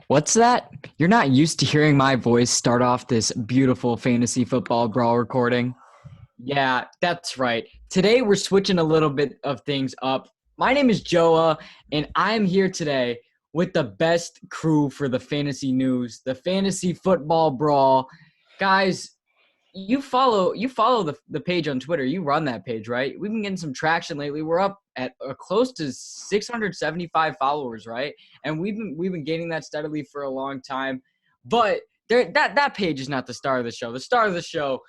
What's that? You're not used to hearing my voice start off this beautiful fantasy football brawl recording? Yeah, that's right. Today we're switching a little bit of things up. My name is Joa, and I'm here today with the best crew for the fantasy news, the fantasy football brawl. Guys, you follow the page on Twitter. You run that page, right? We've been getting some traction lately. We're up at close to 675 followers, right? And we've been gaining that steadily for a long time. But that page is not the star of the show. The star of the show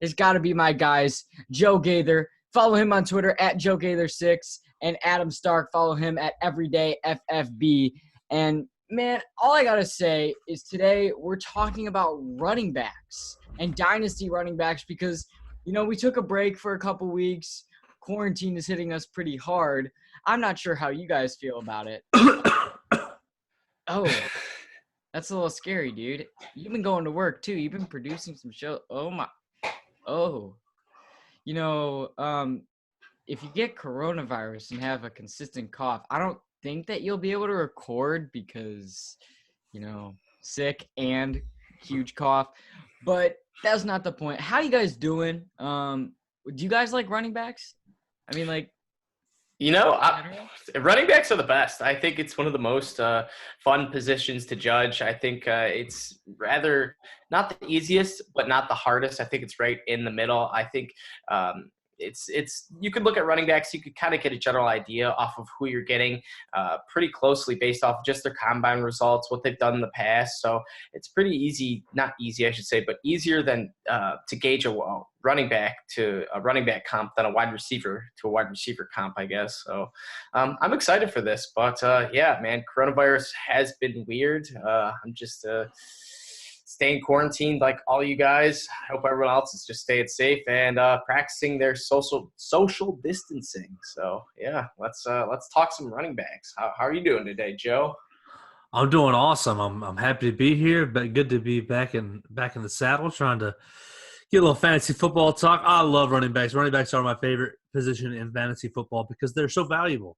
has got to be my guys, Joe Gaither. Follow him on Twitter at Joe Gaither6 and Adam Stark. Follow him at EverydayFFB. And man, all I gotta say is today we're talking about running backs and dynasty running backs because we took a break for a couple weeks. Quarantine is hitting us pretty hard. I'm not sure how you guys feel about it. Oh, that's a little scary, dude. You've been going to work too. You've been producing some show. Oh my. Oh, you know, um, if you get coronavirus and have a consistent cough, I don't think that you'll be able to record because, sick and huge cough. But that's not the point. How you guys doing? Do you guys like running backs? I mean, like, Running backs are the best. I think it's one of the most fun positions to judge. I think it's rather not the easiest, but not the hardest. I think it's right in the middle. I think it's you could look at running backs. You could kind of get a general idea off of who you're getting pretty closely based off of just their combine results, what they've done in the past. So it's pretty easy, not easy, I should say, but easier than to gauge a running back to a running back comp than a wide receiver to a wide receiver comp, I guess. So I'm excited for this, but yeah, man, coronavirus has been weird. I'm just staying quarantined like all you guys. I hope everyone else is just staying safe and practicing their social distancing. So yeah, let's talk some running backs. How are you doing today, Joe? I'm doing awesome. I'm happy to be here, but good to be back in the saddle, trying to get a little fantasy football talk. I love running backs. Running backs are my favorite position in fantasy football because they're so valuable.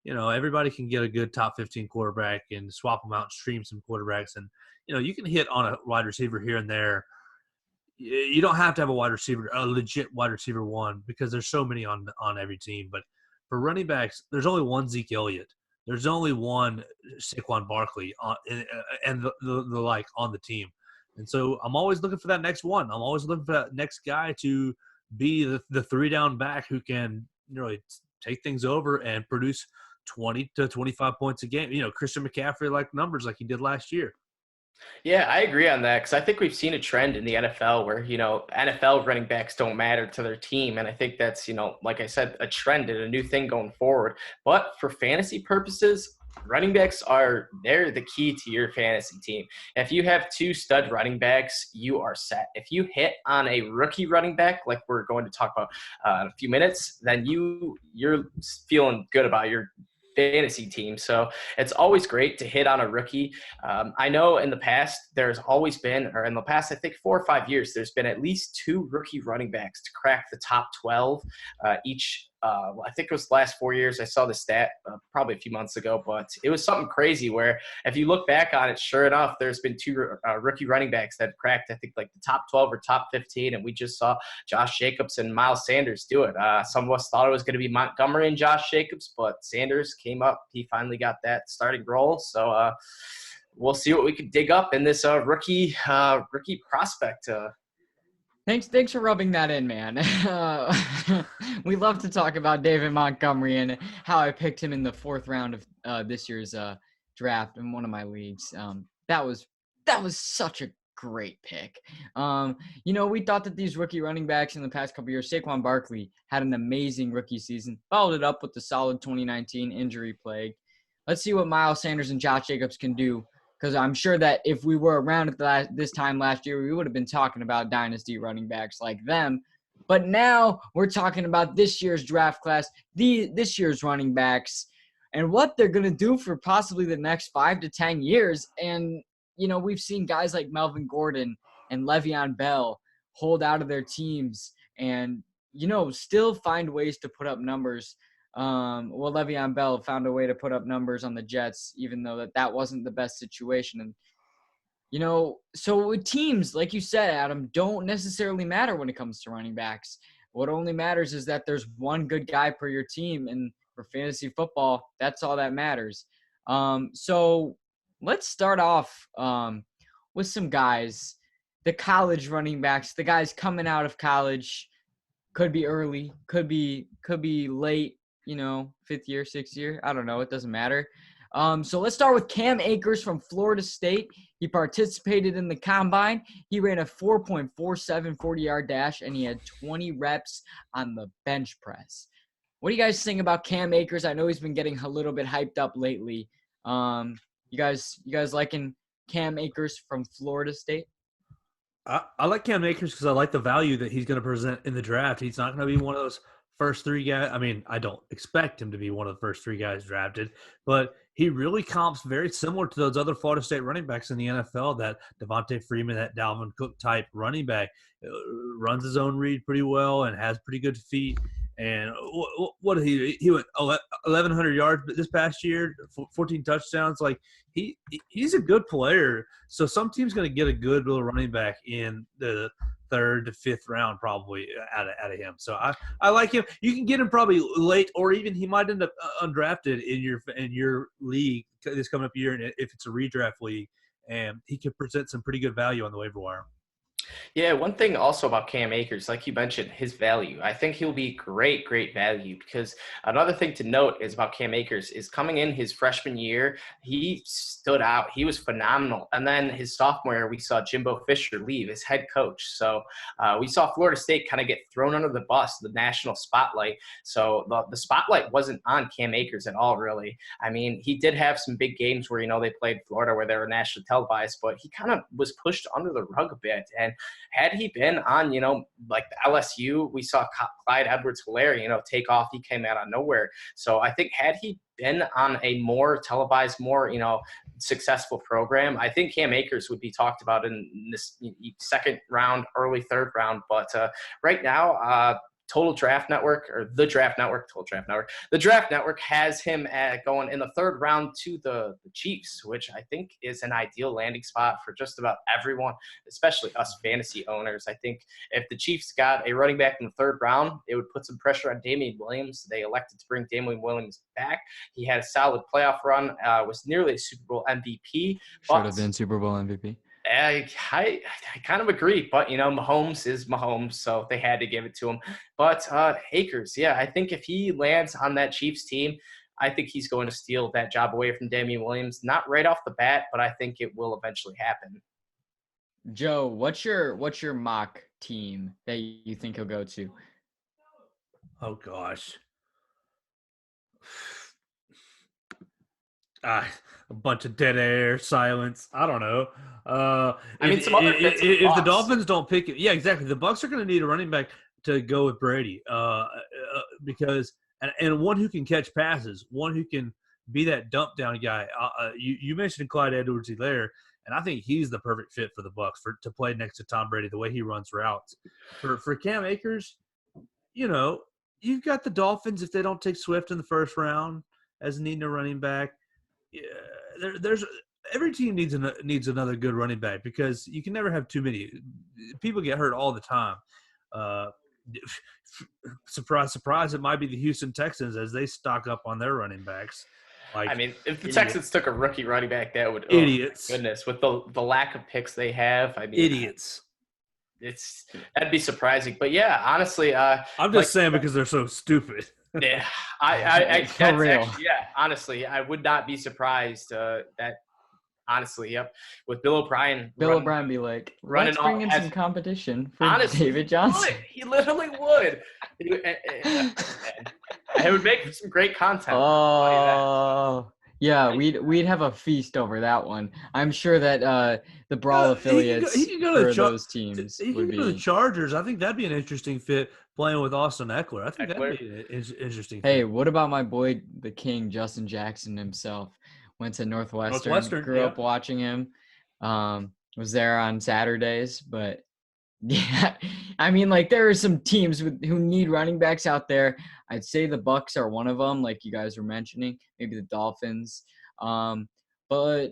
Everybody can get a good top 15 quarterback and swap them out and stream some quarterbacks. And, you can hit on a wide receiver here and there. You don't have to have a legit wide receiver one because there's so many on every team. But for running backs, there's only one Zeke Elliott. There's only one Saquon Barkley and the like on the team. And so I'm always looking for that next one. I'm always looking for that next guy to be the three-down back who can really take things over and produce 20 to 25 points a game. Christian McCaffrey like numbers like he did last year. Yeah, I agree on that because I think we've seen a trend in the NFL where, NFL running backs don't matter to their team. And I think that's, like I said, a trend and a new thing going forward. But for fantasy purposes, running backs they're the key to your fantasy team. If you have two stud running backs, you are set. If you hit on a rookie running back, like we're going to talk about in a few minutes, then you're feeling good about your fantasy team. So it's always great to hit on a rookie. I know in the past, I think 4 or 5 years, there's been at least two rookie running backs to crack the top 12 each. I think it was the last 4 years. I saw the stat probably a few months ago, but it was something crazy where if you look back on it, sure enough, there's been two rookie running backs that cracked, I think, like the top 12 or top 15, and we just saw Josh Jacobs and Miles Sanders do it. Some of us thought it was going to be Montgomery and Josh Jacobs, but Sanders came up. He finally got that starting role, so we'll see what we could dig up in this rookie prospect. Thanks for rubbing that in, man. We love to talk about David Montgomery and how I picked him in the 4th round of this year's draft in one of my leagues. That was such a great pick. We thought that these rookie running backs in the past couple of years, Saquon Barkley had an amazing rookie season, followed it up with the solid 2019 injury plague. Let's see what Miles Sanders and Josh Jacobs can do. Because I'm sure that if we were around at this time last year, we would have been talking about dynasty running backs like them. But now we're talking about this year's draft class, this year's running backs, and what they're going to do for possibly the next 5 to 10 years. And, we've seen guys like Melvin Gordon and Le'Veon Bell hold out of their teams and, still find ways to put up numbers. Well, Le'Veon Bell found a way to put up numbers on the Jets, even though that wasn't the best situation. And, so with teams, like you said, Adam, don't necessarily matter when it comes to running backs. What only matters is that there's one good guy per your team. And for fantasy football, that's all that matters. So let's start off with some guys, the college running backs, the guys coming out of college. Could be early, could be late, 5th year, 6th year. I don't know. It doesn't matter. So let's start with Cam Akers from Florida State. He participated in the combine. He ran a 4.47 40-yard dash, and he had 20 reps on the bench press. What do you guys think about Cam Akers? I know he's been getting a little bit hyped up lately. You guys liking Cam Akers from Florida State? I like Cam Akers because I like the value that he's going to present in the draft. He's not going to be one of those first three guys. I mean, I don't expect him to be one of the first three guys drafted, but he really comps very similar to those other Florida State running backs in the NFL, that Devontae Freeman, that Dalvin Cook type running back. Runs his own read pretty well and has pretty good feet. And what did he went 1,100 yards this past year, 14 touchdowns. Like he's a good player. So some team's going to get a good little running back in the 3rd to 5th round probably out of him. So I like him. You can get him probably late, or even he might end up undrafted in your league this coming up year, and if it's a redraft league, and he could present some pretty good value on the waiver wire. Yeah, one thing also about Cam Akers, like you mentioned, his value. I think he'll be great value, because another thing to note is about Cam Akers is coming in his freshman year, he stood out. He was phenomenal. And then his sophomore year, we saw Jimbo Fisher leave as head coach. So we saw Florida State kind of get thrown under the bus, the national spotlight. So the spotlight wasn't on Cam Akers at all, really. I mean, he did have some big games where, they played Florida where they were nationally televised, but he kind of was pushed under the rug a bit. And had he been on, like the LSU, we saw Clyde Edwards-Helaire, take off. He came out of nowhere. So I think had he been on a more televised, more, successful program, I think Cam Akers would be talked about in this 2nd round, early 3rd round. But right now, The Draft Network has him going in the 3rd round to the Chiefs, which I think is an ideal landing spot for just about everyone, especially us fantasy owners. I think if the Chiefs got a running back in the 3rd round, it would put some pressure on Damian Williams. They elected to bring Damian Williams back. He had a solid playoff run, was nearly a Super Bowl MVP. Should have been Super Bowl MVP. I kind of agree, but Mahomes is Mahomes, so they had to give it to him. But Akers, yeah, I think if he lands on that Chiefs team, I think he's going to steal that job away from Damian Williams. Not right off the bat, but I think it will eventually happen. Joe, what's your mock team that you think he'll go to? Oh gosh. A bunch of dead air, silence. I don't know. If the Dolphins don't pick it, yeah, exactly. The Bucs are going to need a running back to go with Brady, because and one who can catch passes, one who can be that dump down guy. You mentioned Clyde Edwards-Helaire, and I think he's the perfect fit for the Bucs to play next to Tom Brady, the way he runs routes. For Cam Akers, you've got the Dolphins if they don't take Swift in the 1st round as needing a running back. Yeah, there's every team needs another good running back, because you can never have too many. People get hurt all the time. Surprise, surprise! It might be the Houston Texans as they stock up on their running backs. Like, I mean, if the Texans took a rookie running back, that would idiots. Oh my goodness, with the lack of picks they have, I mean, idiots. That'd be surprising. But yeah, honestly, I'm just saying because they're so stupid. Yeah, that's actually, honestly, I would not be surprised that, honestly, yep, with Bill O'Brien. O'Brien be like, let's bring in some competition for David Johnson. He literally would. It would make some great content. Oh, yeah, we'd have a feast over that one. I'm sure that the Brawl affiliates for those teams would be. Go to the Chargers. I think that'd be an interesting fit, playing with Austin Eckler. I think that'd be an interesting fit. Hey, what about my boy, the King, Justin Jackson himself? Went to Northwestern, grew up watching him. Was there on Saturdays, but Yeah, I mean, like there are some teams who need running backs out there. I'd say the Bucks are one of them, like you guys were mentioning. Maybe the Dolphins. Um, but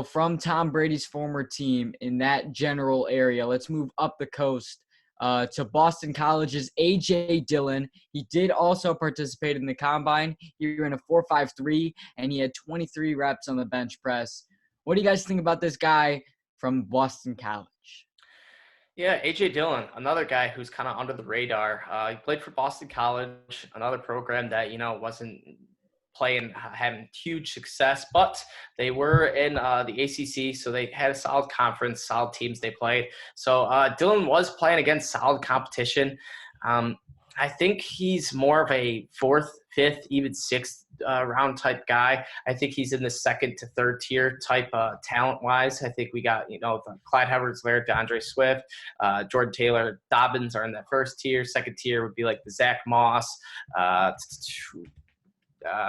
from Tom Brady's former team in that general area, let's move up the coast to Boston College's AJ Dillon. He did also participate in the combine. He ran a 4.53, and he had 23 reps on the bench press. What do you guys think about this guy from Boston College? Yeah, AJ Dillon, another guy who's kind of under the radar. He played for Boston College, another program that wasn't having huge success, but they were in the ACC, so they had a solid conference, solid teams they played. So Dillon was playing against solid competition. I think he's more of a fourth, fifth, even sixth round type guy. I think he's in the second to third tier type talent wise. I think we got, the Clyde Edwards-Helaire, DeAndre Swift, Jordan Taylor, Dobbins are in that first tier. Second tier would be like the Zach Moss. I'm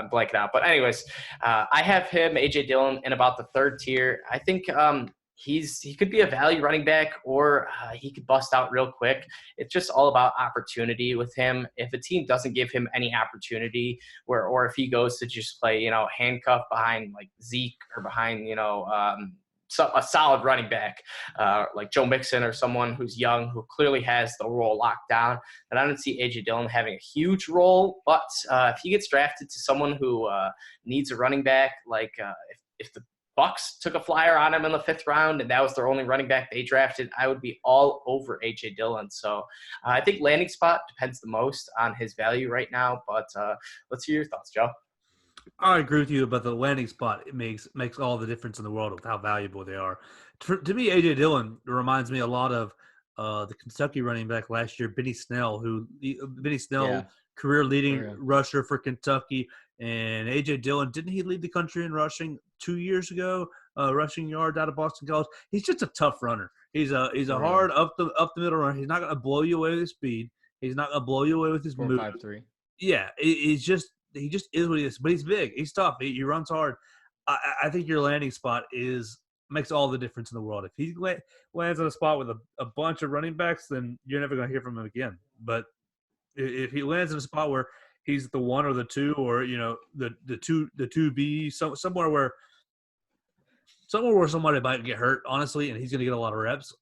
blanking out. But anyways, I have him, AJ Dillon, in about the third tier. I think he could be a value running back, or he could bust out real quick. It's just all about opportunity with him. If a team doesn't give him any opportunity, or if he goes to just play, handcuff behind like Zeke or behind, a solid running back like Joe Mixon or someone who's young who clearly has the role locked down. And I don't see AJ Dillon having a huge role, but if he gets drafted to someone who needs a running back, like if the Bucks took a flyer on him in the 5th round and that was their only running back they drafted, I would be all over AJ Dillon. So I think landing spot depends the most on his value right now, but let's hear your thoughts, Joe. I agree with you about the landing spot. It makes all the difference in the world of how valuable they are. To me, AJ Dillon reminds me a lot of the Kentucky running back last year, Benny Snell, Yeah. career leading rusher for Kentucky, and AJ Dillon, didn't he lead the country in rushing 2 years ago? Rushing yards out of Boston College. He's just a tough runner. He's a hard up the middle runner. He's not going to blow you away with speed. He's not going to blow you away with his move. 4.53. Yeah, he just is what he is. But he's big. He's tough. He runs hard. I think your landing spot makes all the difference in the world. If he lands in a spot with a bunch of running backs, then you're never going to hear from him again. But if he lands in a spot where he's the 1 or the 2, or the 2B, somewhere where somebody might get hurt, honestly, and he's going to get a lot of reps.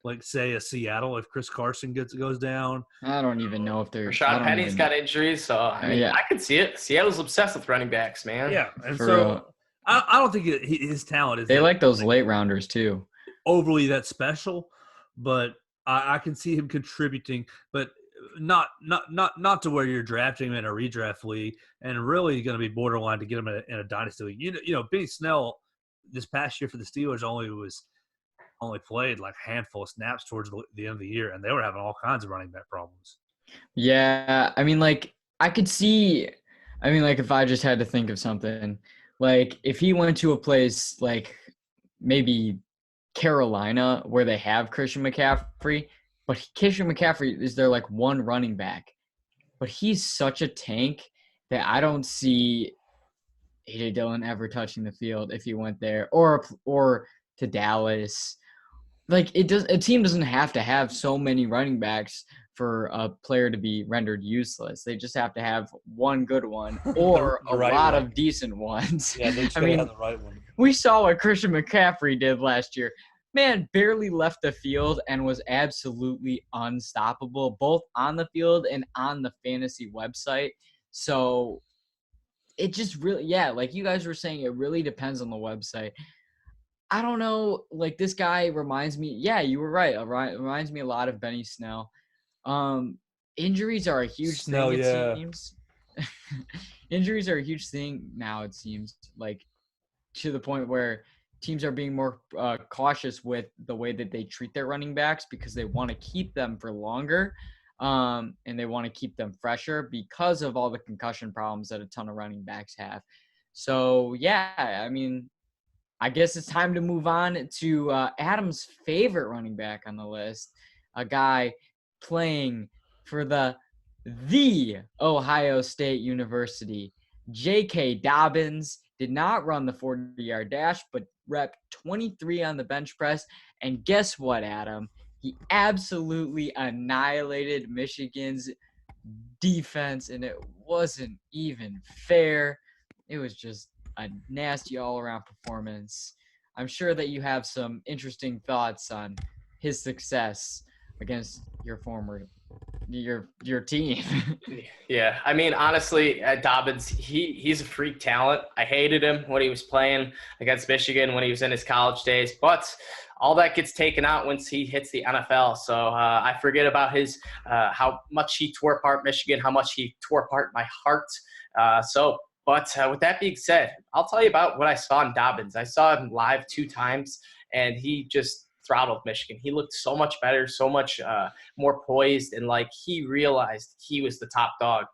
Like say a Seattle, if Chris Carson goes down. I don't even know if they're. Rashad Penny's got injuries, so I could see it. Seattle's obsessed with running backs, man. Yeah, and so I don't think his talent is. They like those late rounders too. Overly that special, but I can see him contributing, but not to where you're drafting him in a redraft league, and really going to be borderline to get him in a dynasty league. Benny Snell this past year for the Steelers only played like a handful of snaps towards the end of the year, and they were having all kinds of running back problems. Yeah, I mean, like, I could see – I mean, like, if I just had to think of something, like, if he went to a place like maybe Carolina where they have Christian McCaffrey, but Christian McCaffrey is their, like, one running back. But he's such a tank that I don't see A.J. Dillon ever touching the field if he went there or to Dallas. Like, a team doesn't have to have so many running backs for a player to be rendered useless. They just have to have one good one or a lot of decent ones. Yeah, they just have the right one. We saw what Christian McCaffrey did last year. Man barely left the field and was absolutely unstoppable, both on the field and on the fantasy website. So it just really, like you guys were saying, it really depends on the website. I don't know. Like, this guy reminds me. Yeah, you were right. It reminds me a lot of Benny Snell. Injuries are a huge thing. It seems. Injuries are a huge thing now. It seems like to the point where teams are being more cautious with the way that they treat their running backs because they want to keep them for longer, and they want to keep them fresher because of all the concussion problems that a ton of running backs have. So yeah, I mean. I guess it's time to move on to Adam's favorite running back on the list, a guy playing for the Ohio State University. J.K. Dobbins did not run the 40-yard dash, but rep 23 on the bench press. And guess what, Adam? He absolutely annihilated Michigan's defense, and it wasn't even fair. It was just a nasty all-around performance. I'm sure that you have some interesting thoughts on his success against your team. Yeah, I mean, honestly, Dobbins, he's a freak talent. I hated him when he was playing against Michigan when he was in his college days, but all that gets taken out once he hits the NFL. So I forget about his how much he tore apart Michigan, how much he tore apart my heart. But with that being said, I'll tell you about what I saw in Dobbins. I saw him live 2 times, and he just throttled Michigan. He looked so much better, so much more poised, and like he realized he was the top dog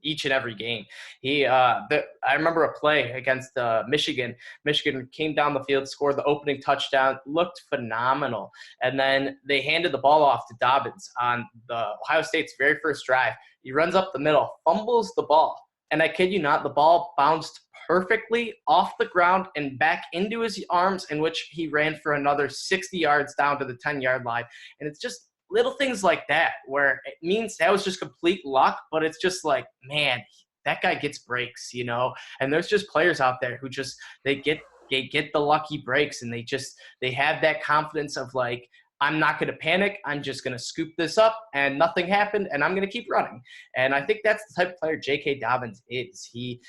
each and every game. I remember a play against Michigan. Michigan came down the field, scored the opening touchdown, looked phenomenal, and then they handed the ball off to Dobbins on the Ohio State's very first drive. He runs up the middle, fumbles the ball, and I kid you not, the ball bounced perfectly off the ground and back into his arms, in which he ran for another 60 yards down to the 10-yard line. And it's just little things like that where it means that was just complete luck, but it's just like, man, that guy gets breaks, you know? And there's just players out there who just, they get the lucky breaks, and they have that confidence of like, I'm not going to panic. I'm just going to scoop this up, and nothing happened, and I'm going to keep running. And I think that's the type of player J.K. Dobbins is. He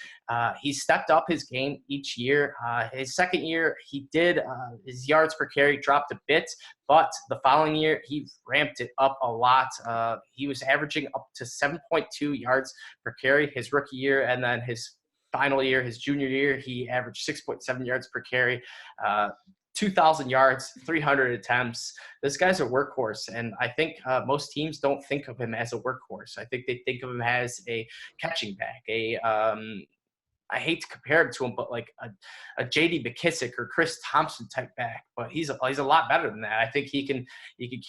stepped up his game each year. His second year, he did his yards per carry dropped a bit, but the following year, he ramped it up a lot. He was averaging up to 7.2 yards per carry his rookie year, and then his final year, his junior year, he averaged 6.7 yards per carry. 2,000 yards, 300 attempts. This guy's a workhorse, and I think most teams don't think of him as a workhorse. I think they think of him as a catching back, I hate to compare him to him, but like a J.D. McKissick or Chris Thompson type back. But he's a lot better than that. I think he can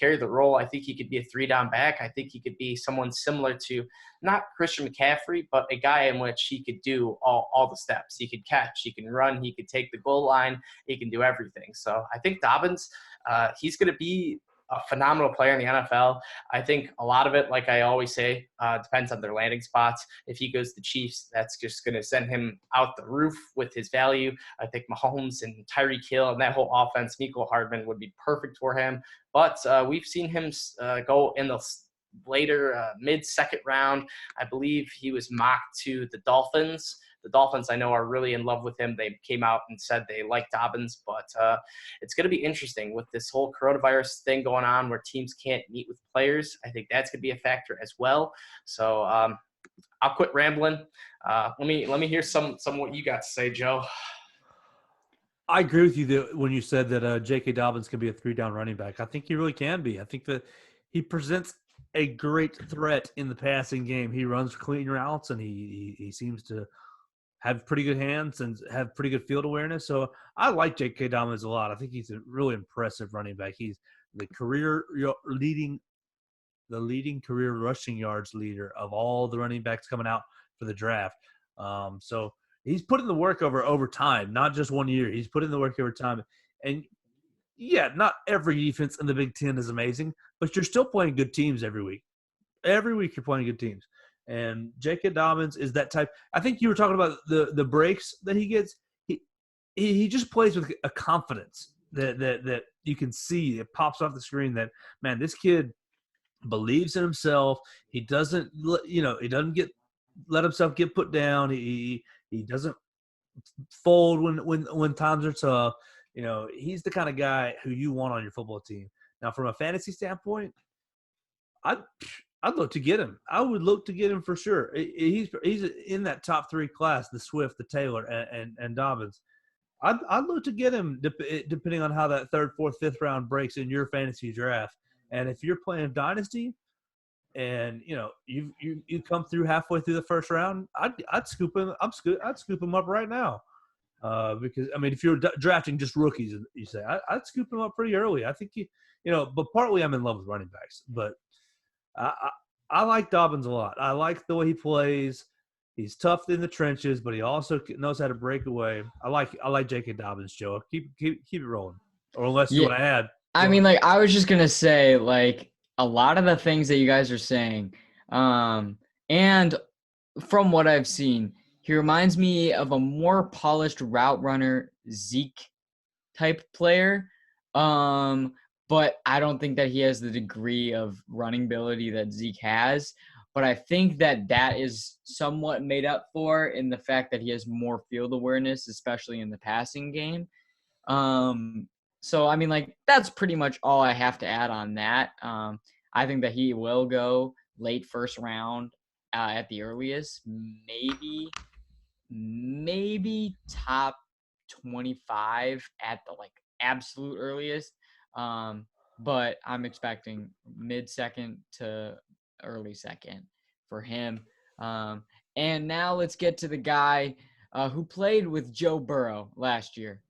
carry the role. I think he could be a 3-down back. I think he could be someone similar to not Christian McCaffrey, but a guy in which he could do all the steps. He could catch, he can run, he could take the goal line, he can do everything. So I think Dobbins, he's going to be a phenomenal player in the NFL. I think a lot of it, like I always say, depends on their landing spots. If he goes to the Chiefs, that's just going to send him out the roof with his value. I think Mahomes and Tyreek Hill and that whole offense, Mecole Hardman, would be perfect for him. But we've seen him go in the later mid-second round. I believe he was mocked to the Dolphins. The Dolphins, I know, are really in love with him. They came out and said they like Dobbins, but it's going to be interesting with this whole coronavirus thing going on where teams can't meet with players. I think that's going to be a factor as well. So I'll quit rambling. Let me hear some of what you got to say, Joe. I agree with you when you said that J.K. Dobbins can be a 3-down running back. I think he really can be. I think that he presents a great threat in the passing game. He runs clean routes, and he seems to have pretty good hands and have pretty good field awareness. So I like J.K. Dobbins a lot. I think he's a really impressive running back. He's the leading career rushing yards leader of all the running backs coming out for the draft. So he's put in the work over time, not just 1 year. He's put in the work over time. And yeah, not every defense in the Big Ten is amazing, but you're still playing good teams every week. Every week you're playing good teams. And J.K. Dobbins is that type. I think you were talking about the breaks that he gets. He just plays with a confidence that you can see. It pops off the screen that, man, this kid believes in himself. He doesn't let himself get put down. He doesn't fold when times are tough. You know, he's the kind of guy who you want on your football team. Now, from a fantasy standpoint, I'd look to get him. I would look to get him for sure. He's in that top 3 class: the Swift, the Taylor, and Dobbins. I'd look to get him depending on how that 3rd, 4th, 5th round breaks in your fantasy draft. And if you're playing Dynasty, and you know you come through halfway through the 1st round, I'd scoop him. I'd scoop him up right now. Because I mean, if you're drafting just rookies, you say I'd scoop him up pretty early. I think but partly I'm in love with running backs, but I like Dobbins a lot. I like the way he plays. He's tough in the trenches, but he also knows how to break away. I like J.K. Dobbins, Joe. Keep it rolling. Or unless you want to add. I mean, like, I was just gonna say, like, a lot of the things that you guys are saying, and from what I've seen, he reminds me of a more polished route runner, Zeke type player. But I don't think that he has the degree of running ability that Zeke has. But I think that that is somewhat made up for in the fact that he has more field awareness, especially in the passing game. So I mean, like, that's pretty much all I have to add on that. I think that he will go late first round at the earliest, maybe top 25 at the like absolute earliest. But I'm expecting mid second to early second for him. And now let's get to the guy who played with Joe Burrow last year,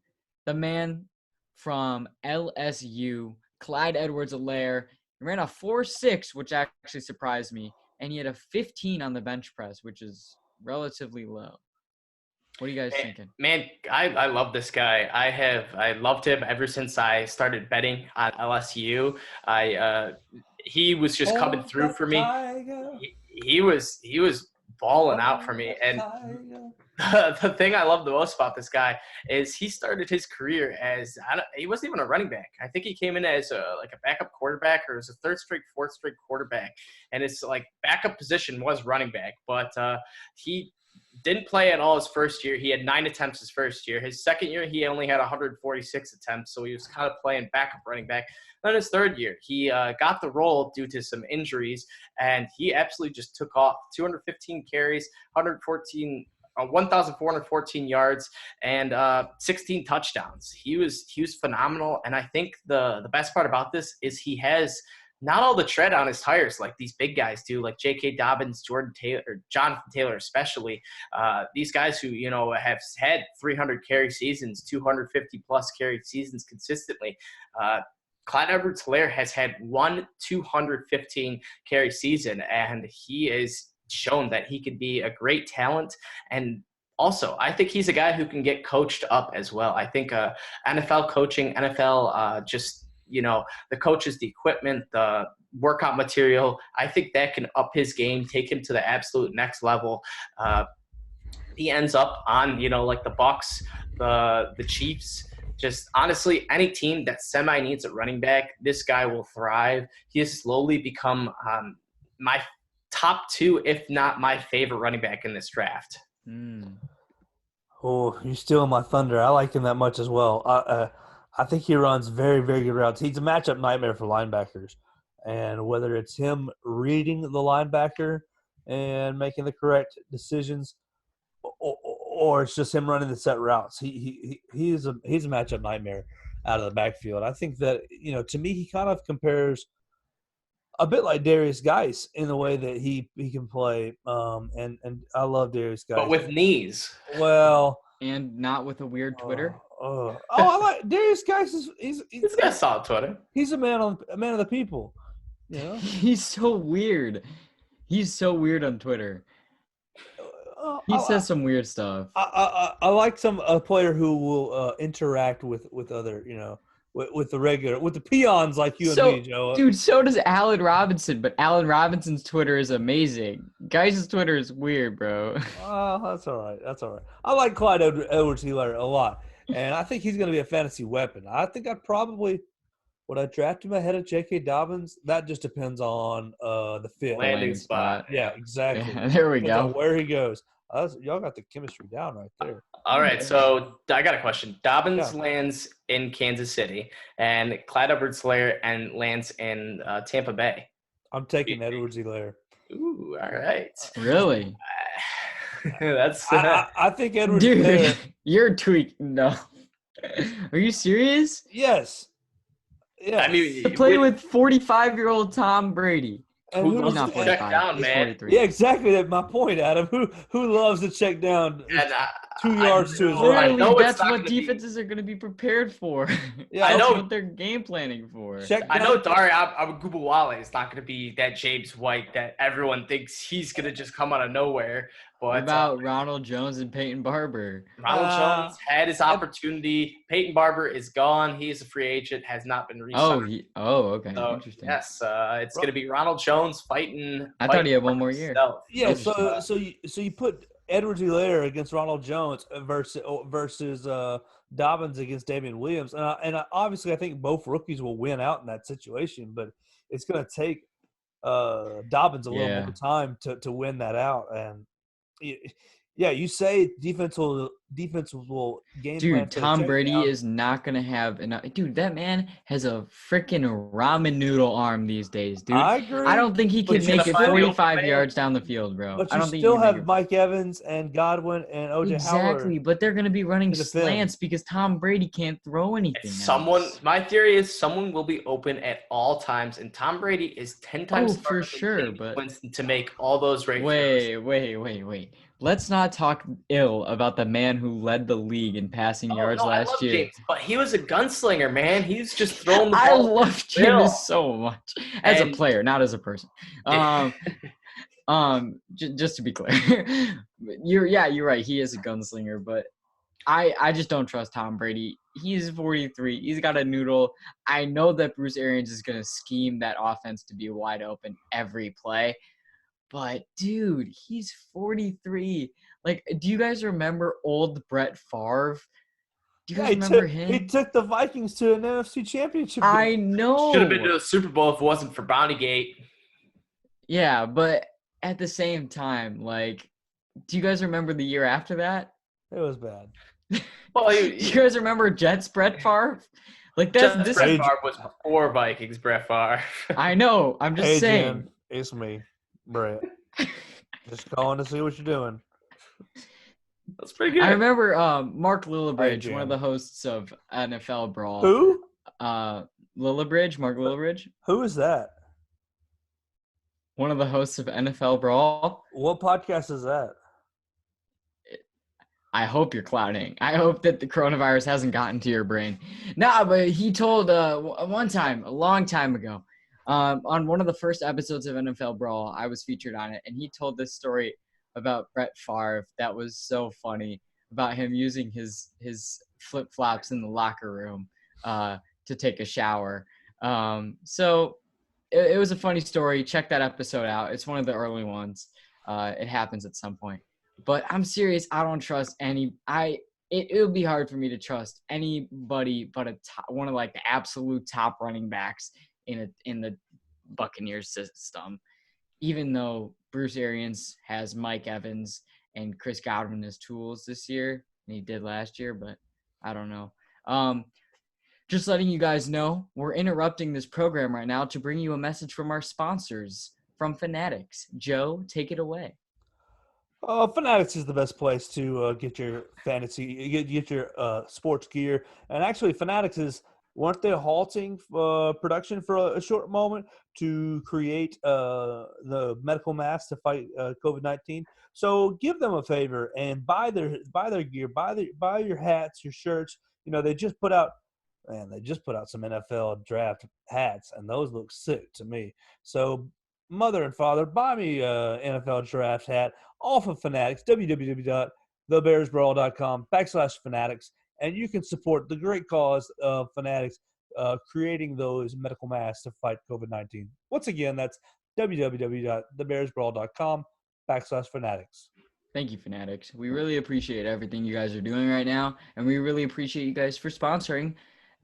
the man from LSU, Clyde Edwards-Helaire. He ran a 4.6, which actually surprised me, and he had a 15 on the bench press, which is relatively low. What are you guys thinking? Man, I love this guy. I loved him ever since I started betting on LSU. He was just coming through for me. He was balling out for me. And the thing I love the most about this guy is he started his career as he wasn't even a running back. I think he came in as a backup quarterback, or as a third string, fourth string quarterback, and his like backup position was running back. But he didn't play at all his first year. He had 9 attempts his first year. His second year, he only had 146 attempts, so he was kind of playing backup running back. Then his third year, he got the role due to some injuries, and he absolutely just took off. 215 carries, 1,414 yards, and 16 touchdowns. He was phenomenal, and I think the best part about this is he has not all the tread on his tires like these big guys do, like J.K. Dobbins, Jordan Taylor, or Jonathan Taylor especially. These guys who, have had 300 carry seasons, 250-plus carry seasons consistently. Clyde Edwards-Helaire has had one 215 carry season, and he has shown that he could be a great talent. And also, I think he's a guy who can get coached up as well. I think NFL coaching, NFL the coaches, the equipment, the workout material, I think that can up his game, take him to the absolute next level. He ends up on, like the Bucs, the Chiefs. Just honestly, any team that semi needs a running back, this guy will thrive. He has slowly become my top 2, if not my favorite running back in this draft. Oh, you're stealing my thunder. I like him that much as well. I think he runs very, very good routes. He's a matchup nightmare for linebackers. And whether it's him reading the linebacker and making the correct decisions, or it's just him running the set routes, he's a matchup nightmare out of the backfield. I think that, to me, he kind of compares a bit like Darius Geis in the way that he can play. And I love Darius Geis. But with knees. Well. And not with a weird Twitter. I like Darius Geis. He's got solid Twitter. He's a man of the people. He's so weird. He's so weird on Twitter. He says some weird stuff. I like a player who will interact with other, with the peons like you and me, Joe. Dude, so does Allen Robinson, but Allen Robinson's Twitter is amazing. Geis' Twitter is weird, bro. Oh, that's all right. I like Clyde Edwards-Helaire a lot. And I think he's going to be a fantasy weapon. I think would I draft him ahead of J.K. Dobbins? That just depends on the fit. Landing spot. Yeah, exactly. Yeah, there we go. Where he goes. Y'all got the chemistry down right there. All right, so I got a question. Dobbins lands in Kansas City, and Clyde Edwards-Helaire lands in Tampa Bay. I'm taking Edwards-Helaire. Ooh, all right. Really? That's. I think Edwards-Helaire. Dude, you're tweaking. No. Are you serious? Yes. Yeah. I mean, to play with 45-year-old Tom Brady. Who loves to check down, man? Yeah, exactly. That's my point, Adam. Who loves to check down 2 yards to his right? Literally, that's what defenses are going to be prepared for. Yeah, I know what they're game planning for. I know Dare Abugubawale is not going to be that James White that everyone thinks he's going to just come out of nowhere. What But about Ronald Jones and Peyton Barber? Ronald Jones had his opportunity. Peyton Barber is gone. He is a free agent, has not been re-signed. Okay, So interesting. yes, it's going to be Ronald Jones fighting. I thought he had for one more year. himself. Yeah, Interesting. so you put Edwards-Helaire against Ronald Jones versus Dobbins against Damian Williams, and obviously I think both rookies will win out in that situation, but it's going to take Dobbins a little more time to win that out. And yeah, you say defense will game plan. Dude, for the Tom Brady takedown. is not gonna have enough. Dude, that man has a freaking ramen noodle arm these days, dude. I agree. I don't think he But can you make it still- 45 yards down the field, bro. But I you don't think still he can make have it. Mike Evans and Godwin and OJ Exactly, Howard. but they're gonna be running to defend. slants because Tom Brady can't throw anything. My theory is someone will be open at all times, and Tom Brady is 10 times for smarter than sure, Jameis but Winston to make all those right throws. wait. Let's not talk ill about the man who led the league in passing yards I last love year. James, but he was a gunslinger, man. He's just throwing the I ball. love Jameis so much as a player, not as a person. Just to be clear, you're right. He is a gunslinger, but I just don't trust Tom Brady. He's 43. He's got a noodle. I know that Bruce Arians is going to scheme that offense to be wide open every play. But, dude, he's 43. Like, do you guys remember old Brett Favre? Do you guys remember him? He took the Vikings to an NFC championship. I know. Should have been to the Super Bowl if it wasn't for Bountygate. Yeah, but at the same time, like, do you guys remember the year after that? It was bad. Well, do you guys remember Jets Brett Favre? Like Brett this. Favre was before Vikings Brett Favre. I know. I'm just saying. Jen, it's me, Brett. Just calling to see what you're doing. That's pretty good. I remember Mark Lillibridge, one of the hosts of NFL Brawl. Who? Mark Lillibridge. Who is that? One of the hosts of NFL Brawl. What podcast is that? I hope you're clouding. I hope that the coronavirus hasn't gotten to your brain. Nah, but he told one time, a long time ago, on one of the first episodes of NFL Brawl, I was featured on it, and he told this story about Brett Favre that was so funny, about him using his flip-flops in the locker room to take a shower. So it was a funny story. Check that episode out. It's one of the early ones. It happens at some point. But I'm serious. I don't trust any. It would be hard for me to trust anybody but one of like the absolute top running backs in the Buccaneers system. Even though Bruce Arians has Mike Evans and Chris Godwin as tools this year, and he did last year, but I don't know. Just letting you guys know, we're interrupting this program right now to bring you a message from our sponsors from Fanatics. Joe, take it away. Fanatics is the best place to get your fantasy, get your sports gear. And actually, Fanatics weren't they halting production for a short moment to create the medical mask to fight COVID-19? So give them a favor and buy their gear, buy your hats, your shirts. You know, they just put out some NFL draft hats, and those look sick to me. So mother and father, buy me a NFL draft hat off of Fanatics, www.thebearsbrawl.com/Fanatics, and you can support the great cause of Fanatics creating those medical masks to fight COVID-19. Once again, that's www.thebearsbrawl.com/Fanatics. Thank you, Fanatics. We really appreciate everything you guys are doing right now, and we really appreciate you guys for sponsoring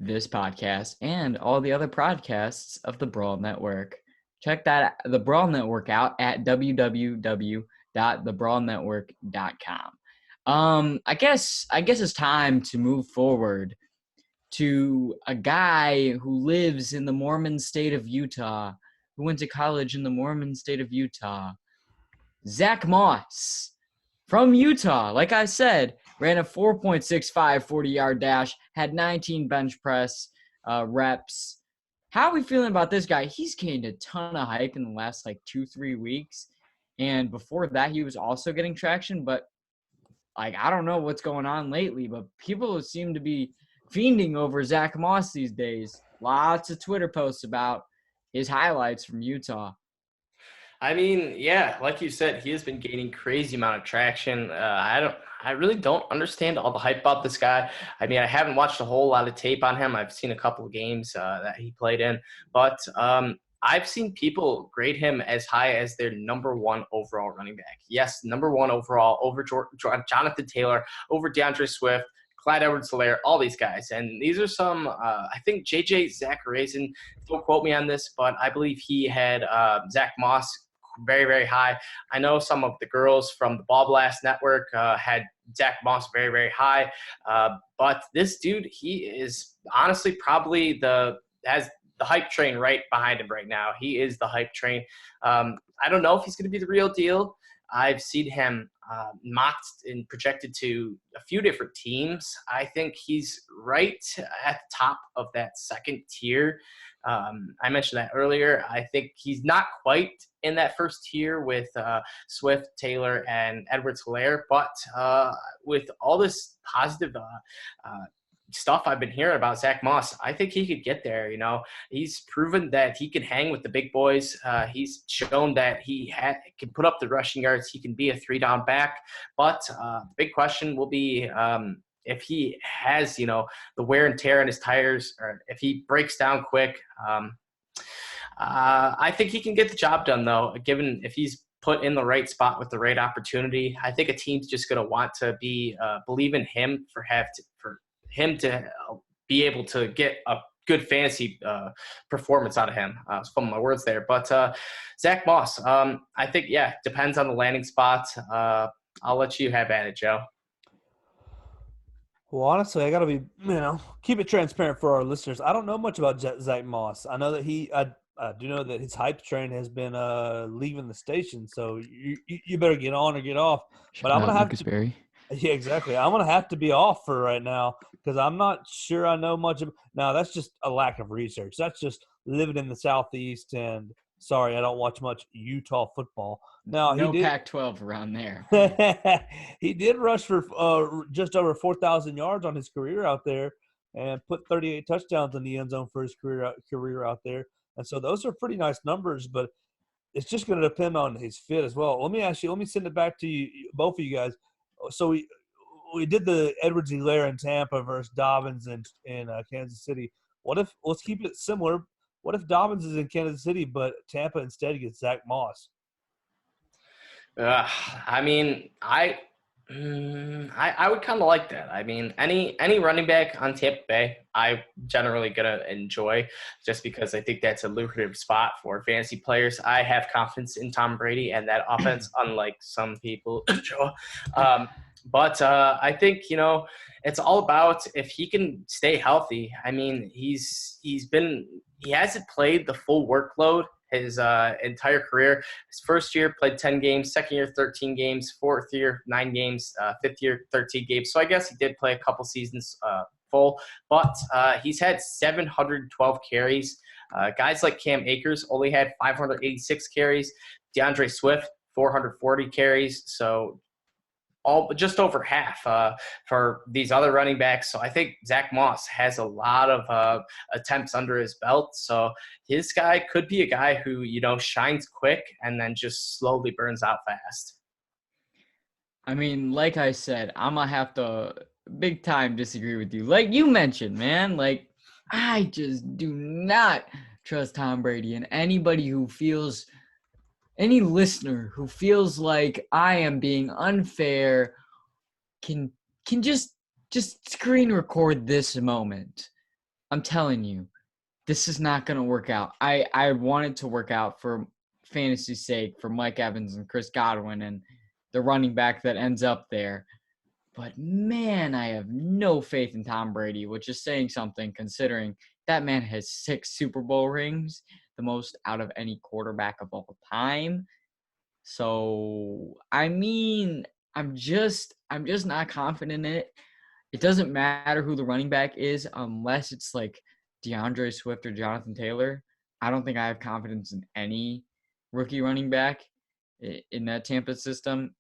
this podcast and all the other podcasts of the Brawl Network. Check the Brawl Network out at www.thebrawlnetwork.com. I guess it's time to move forward to a guy who lives in the Mormon state of Utah, who went to college in the Mormon state of Utah. Zach Moss from Utah, like I said, ran a 4.65 40-yard dash, had 19 bench press reps. How are we feeling about this guy? He's gained a ton of hype in the last 2-3 weeks. And before that, he was also getting traction. But I don't know what's going on lately, but people seem to be fiending over Zach Moss these days. Lots of Twitter posts about his highlights from Utah. I mean, yeah, like you said, he has been gaining crazy amount of traction. I really don't understand all the hype about this guy. I mean, I haven't watched a whole lot of tape on him. I've seen a couple of games that he played in, but I've seen people grade him as high as their number one overall running back. Yes, number one overall over Jonathan Taylor, over DeAndre Swift, Clyde Edwards-Helaire, all these guys. And these are some, I think JJ Zachariason, don't quote me on this, but I believe he had Zach Moss very, very high. I know some of the girls from the Ball Blast Network had Zach Moss very, very high. But this dude, he is honestly probably has the hype train right behind him right now. He is the hype train. I don't know if he's going to be the real deal. I've seen him mocked and projected to a few different teams. I think he's right at the top of that second tier. I mentioned that earlier. I think he's not quite in that first tier with Swift, Taylor, and Edwards-Helaire, but with all this positive stuff I've been hearing about Zach Moss, I think he could get there. You know, he's proven that he can hang with the big boys. He's shown that he can put up the rushing yards. He can be a 3-down back. But the big question will be if he has, you know, the wear and tear in his tires, or if he breaks down quick. I think he can get the job done, though, given if he's put in the right spot with the right opportunity. I think a team's just going to want to believe in him for him to be able to get a good fantasy performance out of him. Some of my words there. But Zach Moss, I think, yeah, depends on the landing spot. I'll let you have at it, Joe. Well, honestly, I got to be, keep it transparent for our listeners. I don't know much about Zach Moss. I know that I do know that his hype train has been leaving the station, so you better get on or get off. But I'm going to have to – yeah, exactly. I'm going to have to be off for right now because I'm not sure I know much – now, that's just a lack of research. That's just living in the Southeast and – sorry, I don't watch much Utah football. Now, no Pac-12 around there. He did rush for just over 4,000 yards on his career out there and put 38 touchdowns in the end zone for his career out there. And so those are pretty nice numbers, but it's just going to depend on his fit as well. Let me send it back to you, both of you guys. So we did the Edwards-Helaire in Tampa versus Dobbins in Kansas City. Let's keep it similar. What if Dobbins is in Kansas City, but Tampa instead gets Zach Moss? I mean, I would kind of like that. I mean, any running back on Tampa Bay, I'm generally gonna enjoy, just because I think that's a lucrative spot for fantasy players. I have confidence in Tom Brady and that offense, unlike some people. But I think, it's all about if he can stay healthy. I mean, he hasn't played the full workload his entire career. His first year played 10 games, second year 13 games, fourth year 9 games, fifth year 13 games. So I guess he did play a couple seasons full, but he's had 712 carries. Guys like Cam Akers only had 586 carries. DeAndre Swift 440 carries. So just over half for these other running backs. So I think Zach Moss has a lot of attempts under his belt. So his guy could be a guy who, shines quick and then just slowly burns out fast. I mean, like I said, I'm going to have to big time disagree with you. Like you mentioned, man, I just do not trust Tom Brady, and any listener who feels like I am being unfair can just screen record this moment. I'm telling you, this is not going to work out. I want it to work out for fantasy's sake, for Mike Evans and Chris Godwin and the running back that ends up there. But, man, I have no faith in Tom Brady, which is saying something considering that man has 6 Super Bowl rings, the most out of any quarterback of all time. So, I mean, I'm just not confident in it. It doesn't matter who the running back is unless it's like DeAndre Swift or Jonathan Taylor. I don't think I have confidence in any rookie running back in that Tampa system.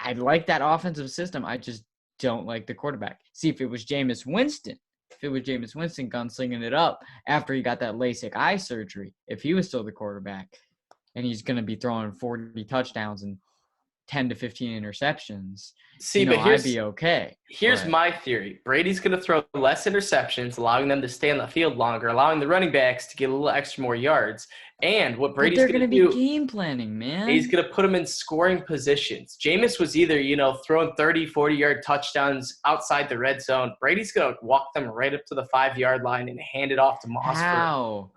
I like that offensive system. I just don't like the quarterback. See, if it was Jameis Winston gunslinging it up after he got that LASIK eye surgery, if he was still the quarterback, and he's going to be throwing 40 touchdowns and 10 to 15 interceptions, See, but I'd be okay. Here's But my theory. Brady's going to throw less interceptions, allowing them to stay on the field longer, allowing the running backs to get a little extra more yards. And what Brady's they're going to be do, game planning, man. he's going to put them in scoring positions. Jameis was either, throwing 30, 40-yard touchdowns outside the red zone. Brady's going to walk them right up to the 5-yard line and hand it off to Moss. How?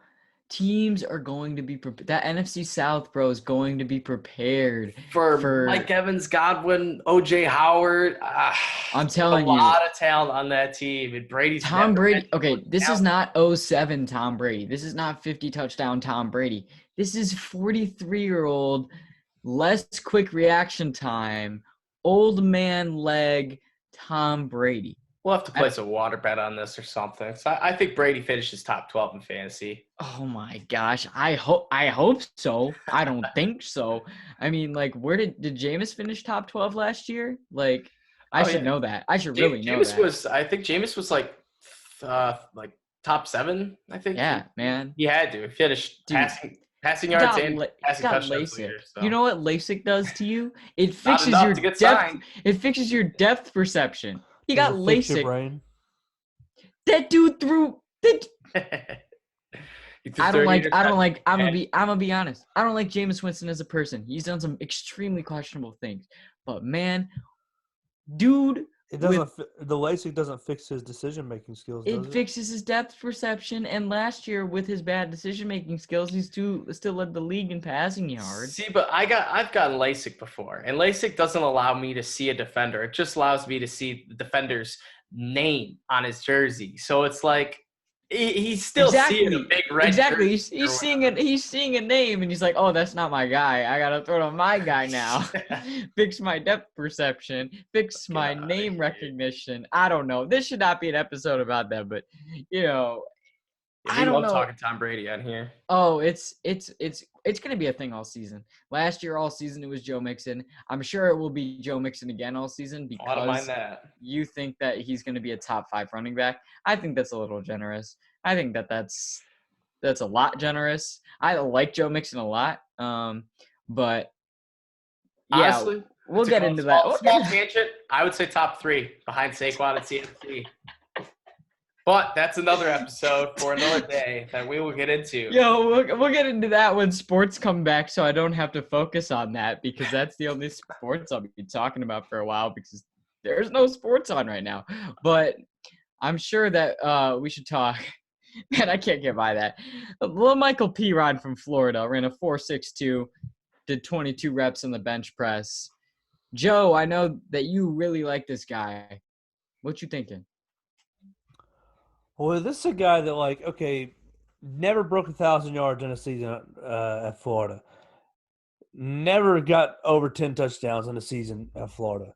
Teams are going to be prepared. That NFC South, bro, is going to be prepared For Mike Evans, Godwin, O.J. Howard. I'm telling you. A lot of talent on that team. And Brady's Tom Brady. Okay, this is not 07 Tom Brady. This is not 50 touchdown Tom Brady. This is 43-year-old, less quick reaction time, old man leg Tom Brady. We'll have to place a water bet on this or something. So I think Brady finishes top 12 in fantasy. Oh my gosh. I hope so. I don't think so. I mean, like, where did Jameis finish top 12 last year? Like, I should know that. I should really know that. I think Jameis was like top 7, I think. Yeah, man. He had to. He finished passing yards and passing touchdowns later. So. You know what LASIK does to you? It fixes your depth. It fixes your depth perception. He got LASIK. That dude threw. I'm gonna be honest. I don't like Jameis Winston as a person. He's done some extremely questionable things. But man, dude, the LASIK doesn't fix his decision-making skills. It fixes his depth perception. And last year, with his bad decision-making skills, he's still led the league in passing yards. See, but I've gotten LASIK before, and LASIK doesn't allow me to see a defender. It just allows me to see the defender's name on his jersey. So it's like he's still seeing a big red. Exactly. He's seeing it. He's seeing a name, and he's like, "Oh, that's not my guy. I gotta throw to my guy now. Fix my depth perception. Fix my name recognition." I don't know. This should not be an episode about that, but I don't know. Talking Tom Brady on here. Oh, it's gonna be a thing all season. Last year, all season, it was Joe Mixon. I'm sure it will be Joe Mixon again all season because I don't mind that. You think that he's gonna be a top 5 running back. I think that's a little generous. I think that's a lot generous. I like Joe Mixon a lot, but yeah, honestly, we'll get into that. Small tangent. I would say top 3 behind Saquon and CMC. But that's another episode for another day that we will get into. We'll get into that when sports come back, so I don't have to focus on that because that's the only sports I'll be talking about for a while because there's no sports on right now. But I'm sure that we should talk. Man, I can't get by that. Little Michael Pirine from Florida ran a 4.62, did 22 reps on the bench press. Joe, I know that you really like this guy. What you thinking? Well, this is a guy that, never broke 1,000 yards in a season at Florida. Never got over 10 touchdowns in a season at Florida.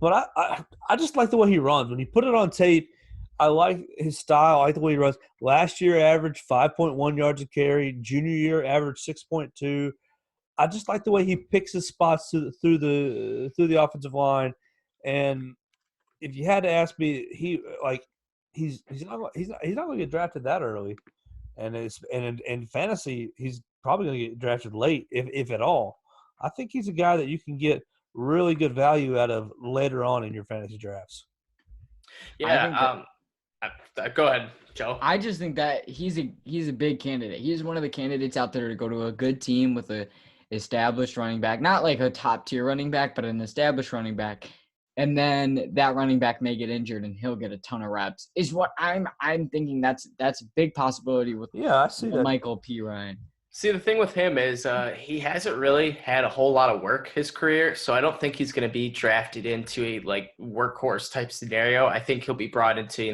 But I just like the way he runs. When you put it on tape, I like his style. I like the way he runs. Last year, averaged 5.1 yards a carry. Junior year, averaged 6.2. I just like the way he picks his spots through the offensive line. And if you had to ask me, he's not going to get drafted that early, and in fantasy he's probably going to get drafted late if at all. I think he's a guy that you can get really good value out of later on in your fantasy drafts. Yeah. Go ahead, Joe. I just think that he's a big candidate. He's one of the candidates out there to go to a good team with a established running back, not like a top tier running back, but an established running back. And then that running back may get injured and he'll get a ton of reps. Is what I'm thinking. That's a big possibility with I see that. Michael Pirine. See, the thing with him is he hasn't really had a whole lot of work his career, so I don't think he's going to be drafted into a workhorse type scenario. I think he'll be brought into,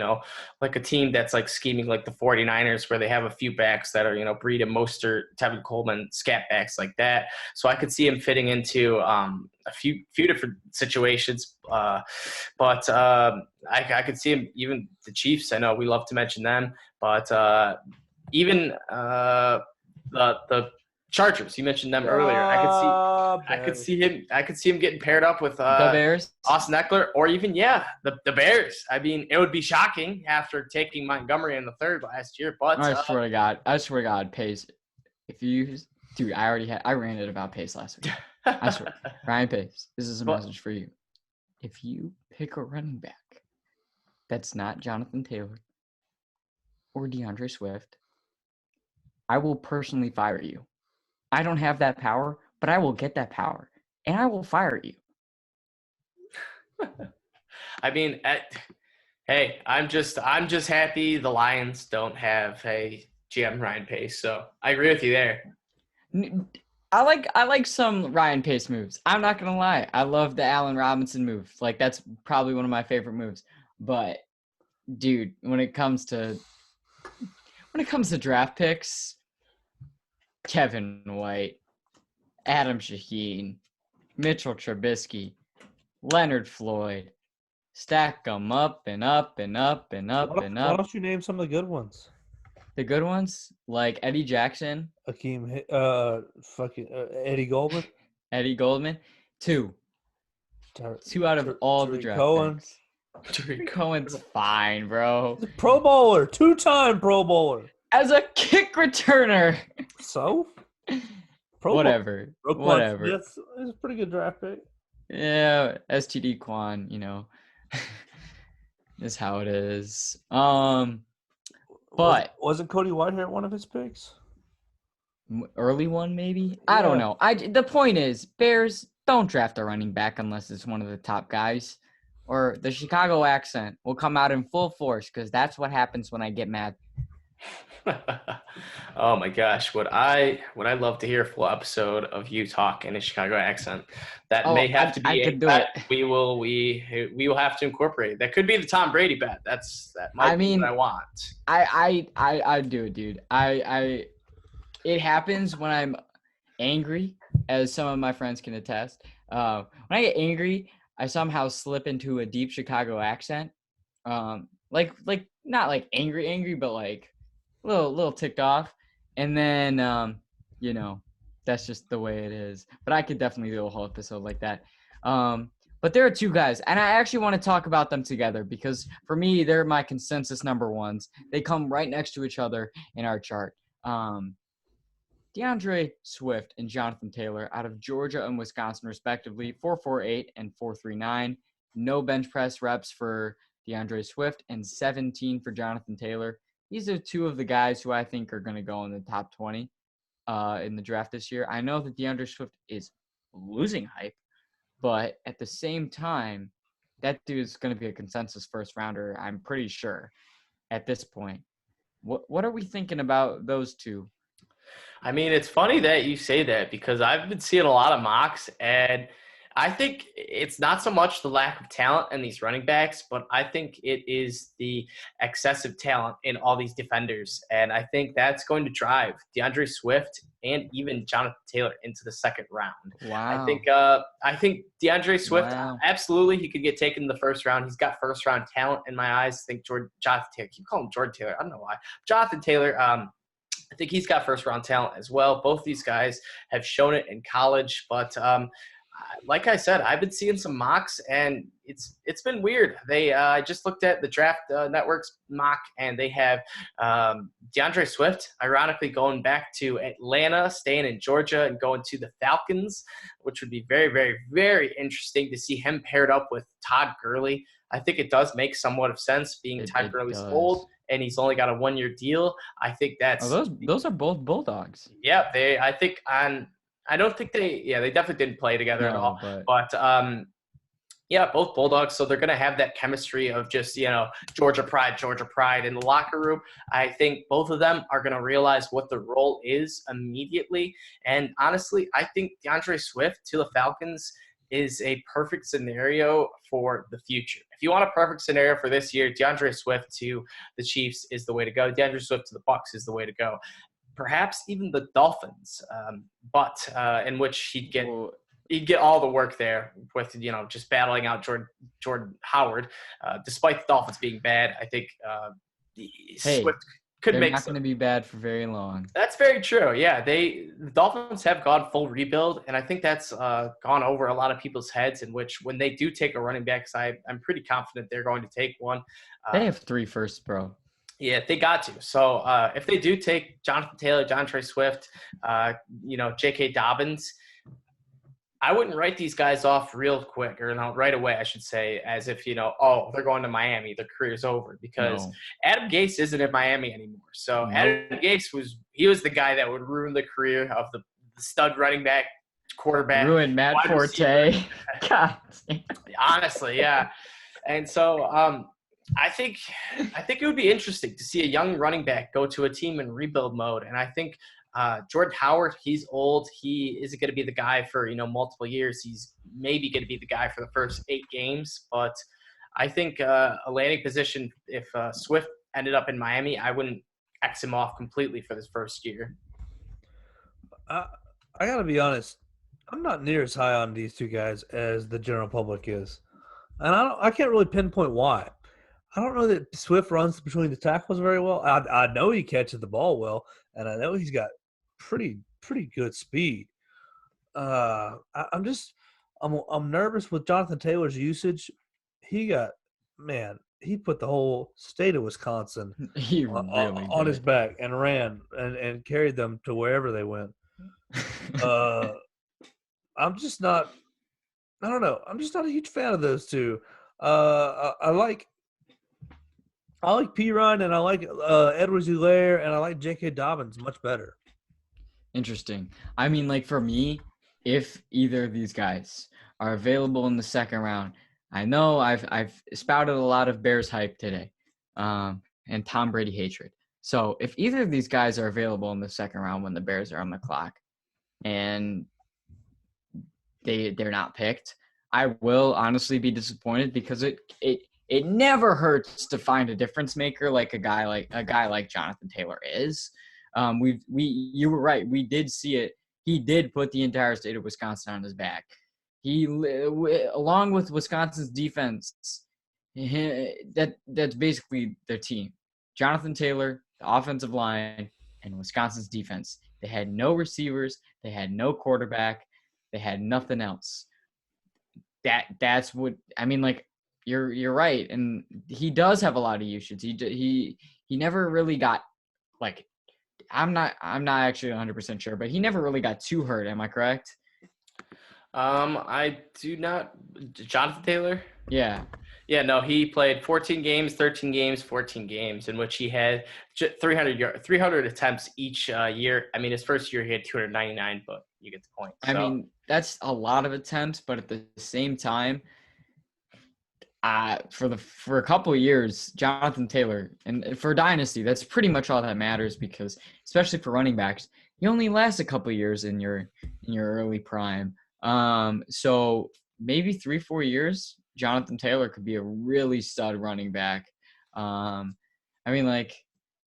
a team that's scheming like the 49ers where they have a few backs that are, Breida, Mostert, Tevin Coleman, scat backs like that. So I could see him fitting into a few different situations. But I could see him, even the Chiefs. I know we love to mention them, but even the Chargers, you mentioned them earlier. I could see him getting paired up with the Bears, Austin Eckler, or even the Bears. I mean, it would be shocking after taking Montgomery in the 3rd last year, but I swear to God, Pace. If you Dude, I ran it about Pace last week. I swear. Ryan Pace, this is a message for you. If you pick a running back that's not Jonathan Taylor or DeAndre Swift, I will personally fire you. I don't have that power, but I will get that power, and I will fire you. I mean, hey, I'm just happy the Lions don't have a GM Ryan Pace, so I agree with you there. I like some Ryan Pace moves. I'm not gonna lie. I love the Allen Robinson move. Like, that's probably one of my favorite moves. But dude, when it comes to draft picks, Kevin White, Adam Shaheen, Mitchell Trubisky, Leonard Floyd, stack them up and up and up and up and Why up. don't you name some of the good ones? The good ones, like Eddie Jackson, Eddie Goldman, Eddie Goldman, two out of all the draft picks. Tariq Cohen's fine, bro. Pro Bowler, 2-time Pro Bowler. As a kick returner. So? Whatever. That's a pretty good draft pick. Yeah, STD Quan, is how it is. But wasn't Cody Whitehair one of his picks? Early one, maybe? Yeah. I don't know. The point is, Bears don't draft a running back unless it's one of the top guys. Or the Chicago accent will come out in full force because that's what happens when I get mad. Oh my gosh, would I love to hear a full episode of you talk in a Chicago accent. That may have to be we will have to incorporate. That could be the Tom Brady bet. That might be what I want. I do it, dude. It happens when I'm angry, as some of my friends can attest. When I get angry, I somehow slip into a deep Chicago accent. Like not like angry, but like a little ticked off. And then that's just the way it is. But I could definitely do a whole episode like that. But there are two guys, and I actually want to talk about them together because for me, they're my consensus number ones. They come right next to each other in our chart. DeAndre Swift and Jonathan Taylor out of Georgia and Wisconsin, respectively, 4.48 and 4.39. No bench press reps for DeAndre Swift and 17 for Jonathan Taylor. These are two of the guys who I think are going to go in the top 20 in the draft this year. I know that DeAndre Swift is losing hype, but at the same time, that dude is going to be a consensus first rounder, I'm pretty sure, at this point. What are we thinking about those two? I mean, it's funny that you say that because I've been seeing a lot of mocks, and I think it's not so much the lack of talent in these running backs, but I think it is the excessive talent in all these defenders. And I think that's going to drive DeAndre Swift and even Jonathan Taylor into the second round. Wow. I think DeAndre Swift, absolutely, he could get taken in the first round. He's got first round talent in my eyes. I think Jonathan Taylor, I keep calling him Jordan Taylor. I don't know why. Jonathan Taylor, I think he's got first-round talent as well. Both these guys have shown it in college. But like I said, I've been seeing some mocks, and it's been weird. I just looked at the Draft Network's mock, and they have DeAndre Swift, ironically, going back to Atlanta, staying in Georgia, and going to the Falcons, which would be very, very, very interesting to see him paired up with Todd Gurley. I think it does make somewhat of sense, being Todd Gurley's old, and he's only got a 1-year deal. I think that's those are both Bulldogs. Yeah, I don't think they definitely didn't play together at all. But both Bulldogs, so they're going to have that chemistry of just, Georgia pride in the locker room. I think both of them are going to realize what the role is immediately. And honestly, I think DeAndre Swift to the Falcons is a perfect scenario for the future. If you want a perfect scenario for this year, DeAndre Swift to the Chiefs is the way to go. DeAndre Swift to the Bucs is the way to go. Perhaps even the Dolphins, but in which he'd get all the work there with, just battling out Jordan Howard. Despite the Dolphins being bad, I think Swift they're not going to be bad for very long. That's very true. Yeah, the Dolphins have gone full rebuild, and I think that's gone over a lot of people's heads. In which, when they do take a running back, I'm pretty confident they're going to take one. They have 3 firsts, bro. Yeah, they got to. So if they do take Jonathan Taylor, John Trey Swift, J.K. Dobbins, I wouldn't write these guys off real quick, or no, right away, I should say, as if, oh, they're going to Miami, their career's over, because No. Adam Gase isn't in Miami anymore. So Nope. Adam Gase was the guy that would ruin the career of the stud running back, quarterback, Ruined Matt wide receiver. Forte. God. Honestly, yeah. And so I think it would be interesting to see a young running back go to a team in rebuild mode. And I think Jordan Howard, he's old. He isn't going to be the guy for multiple years. He's maybe going to be the guy for the first 8 games. But I think a landing position, if Swift ended up in Miami, I wouldn't X him off completely for this first year. I got to be honest. I'm not near as high on these two guys as the general public is, and I can't really pinpoint why. I don't know that Swift runs between the tackles very well. I know he catches the ball well, and I know he's got pretty good speed. I'm nervous with Jonathan Taylor's usage. He put the whole state of Wisconsin He on, really on his did. back and ran and carried them to wherever they went. I'm just not. I don't know. I'm just not a huge fan of those two. I like Piron and I like Edwards-Helaire and I like J.K. Dobbins much better. Interesting. I mean, like for me, if either of these guys are available in the second round, I know I've spouted a lot of Bears hype today, and Tom Brady hatred. So if either of these guys are available in the second round when the Bears are on the clock, and they're not picked, I will honestly be disappointed because it never hurts to find a difference maker like a guy like Jonathan Taylor is. You were right. We did see it. He did put the entire state of Wisconsin on his back. Along with Wisconsin's defense, that's basically their team. Jonathan Taylor, the offensive line, and Wisconsin's defense. They had no receivers. They had no quarterback. They had nothing else. That's what I mean. Like you're right, and he does have a lot of usage. He never really got like I'm not actually 100% sure, but he never really got too hurt. Am I correct? I do not. Jonathan Taylor? Yeah. Yeah, no, he played 14 games, 13 games, 14 games, in which he had 300 attempts each year. I mean, his first year he had 299, but you get the point. I mean, that's a lot of attempts, but at the same time, for a couple of years, Jonathan Taylor, and for Dynasty, that's pretty much all that matters because, especially for running backs, you only last a couple of years in your early prime. So maybe 3-4 years, Jonathan Taylor could be a really stud running back. I mean, like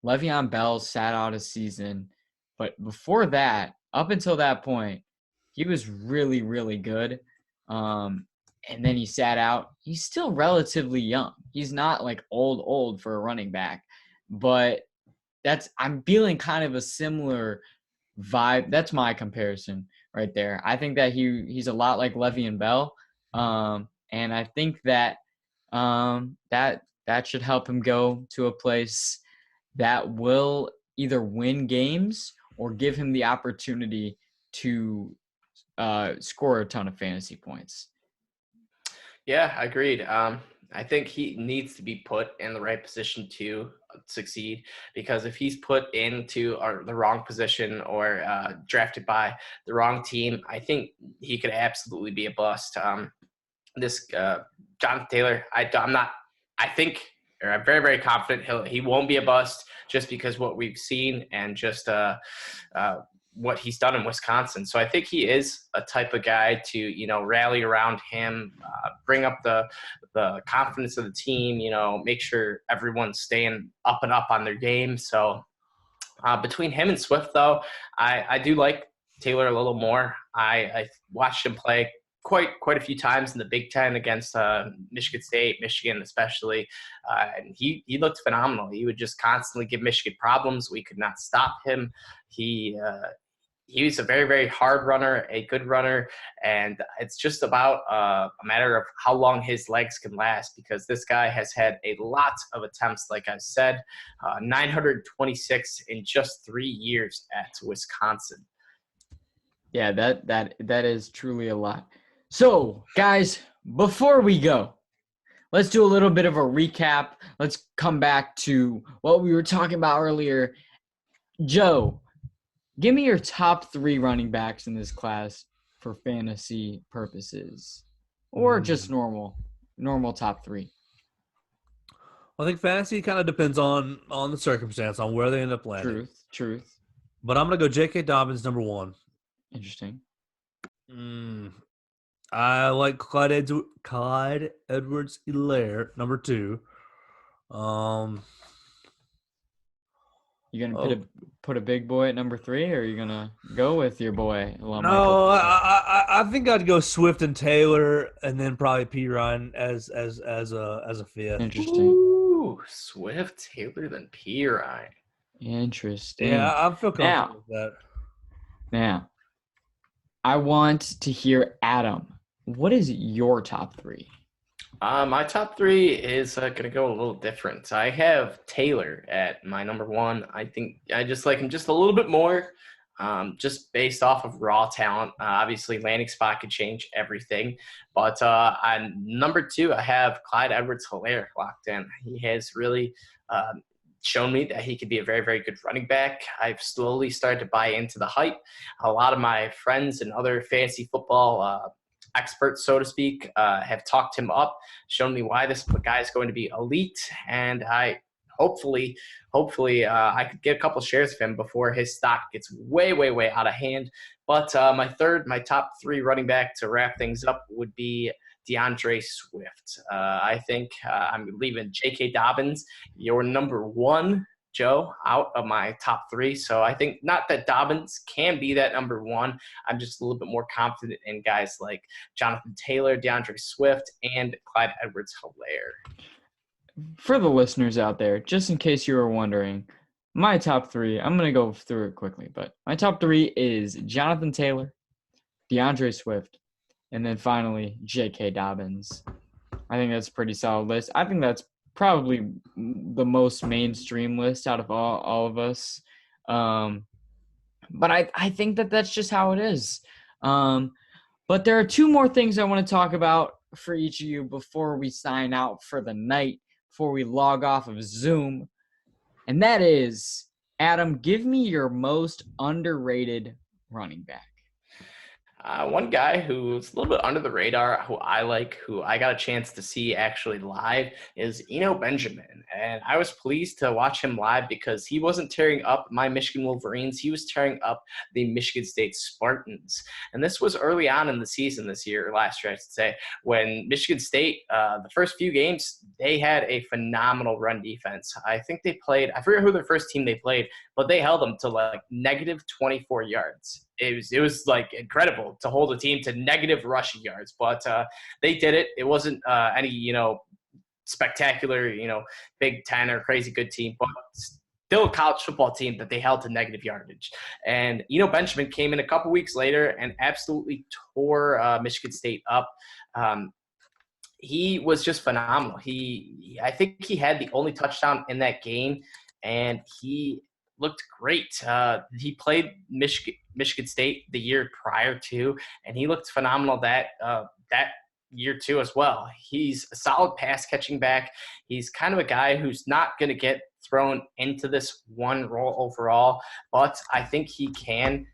Le'Veon Bell sat out a season, but before that, up until that point, he was really, really good. And then he sat out. He's still relatively young. He's not like old for a running back, but I'm feeling kind of a similar vibe. That's my comparison right there. I think that he's a lot like Le'Veon Bell, and I think that that should help him go to a place that will either win games or give him the opportunity to score a ton of fantasy points. Yeah, agreed. I think he needs to be put in the right position to succeed, because if he's put into the wrong position or drafted by the wrong team, I think he could absolutely be a bust. This Jonathan Taylor, I'm very, very confident he won't be a bust just because what we've seen and just what he's done in Wisconsin. So I think he is a type of guy to, rally around him, bring up the confidence of the team, make sure everyone's staying up and up on their game. So between him and Swift, though, I do like Taylor a little more. I watched him play quite a few times in the Big Ten against Michigan State, Michigan especially, and he looked phenomenal. He would just constantly give Michigan problems. We could not stop him. he's a very, very hard runner, a good runner, and it's just about a matter of how long his legs can last, because this guy has had a lot of attempts, like I said, 926 in just 3 years at Wisconsin. Yeah, that is truly a lot. So, guys, before we go, let's do a little bit of a recap. Let's come back to what we were talking about earlier. Joe, give me your top 3 running backs in this class for fantasy purposes, or just normal top 3. I think fantasy kind of depends on the circumstance, on where they end up landing. Truth. But I'm going to go J.K. Dobbins, number 1. Interesting. I like Clyde Edwards-Helaire, number 2. You gonna put a big boy at number 3, or are you gonna go with your boy? No, I think I'd go Swift and Taylor, and then probably P. Ryan as a 5th. Interesting. Ooh, Swift, Taylor, then P. Ryan. Interesting. Yeah, I feel comfortable with that. Now, I want to hear Adam. What is your top 3? My top 3 is going to go a little different. I have Taylor at my number 1. I think I just like him just a little bit more, just based off of raw talent. Obviously, landing spot could change everything. But on number 2, I have Clyde Edwards-Helaire locked in. He has really shown me that he could be a very, very good running back. I've slowly started to buy into the hype. A lot of my friends and other fantasy football experts, so to speak, have talked him up, shown me why this guy is going to be elite, and I hopefully I could get a couple shares of him before his stock gets way, way, way out of hand. But my top 3 running back to wrap things up would be DeAndre Swift. I think I'm leaving J.K. Dobbins, your number 1, Joe, out of my top 3. So I think not that Dobbins can be that number 1. I'm just a little bit more confident in guys like Jonathan Taylor, DeAndre Swift, and Clyde Edwards-Helaire. For the listeners out there, just in case you were wondering, my top 3, I'm going to go through it quickly, but my top 3 is Jonathan Taylor, DeAndre Swift, and then finally J.K. Dobbins. I think that's a pretty solid list. I think that's probably the most mainstream list out of all of us. But I think that's just how it is. But there are 2 more things I want to talk about for each of you before we sign out for the night, before we log off of Zoom. And that is, Adam, give me your most underrated running back. One guy who's a little bit under the radar, who I like, who I got a chance to see actually live, is Benjamin. And I was pleased to watch him live because he wasn't tearing up my Michigan Wolverines. He was tearing up the Michigan State Spartans. And this was early on in the season this year, or last year, I should say, when Michigan State, the first few games, they had a phenomenal run defense. I think they played, I forget who their first team they played, but they held them to like negative 24 yards. It was like incredible to hold a team to negative rushing yards, but they did it. It wasn't any, spectacular, Big Ten or crazy good team, but still a college football team that they held to negative yardage. And, Benjamin came in a couple weeks later and absolutely tore Michigan State up. He was just phenomenal. I think he had the only touchdown in that game, and he looked great. He played Michigan State the year prior to, and he looked phenomenal that year too as well. He's a solid pass catching back. He's kind of a guy who's not going to get thrown into this one role overall, but I think he can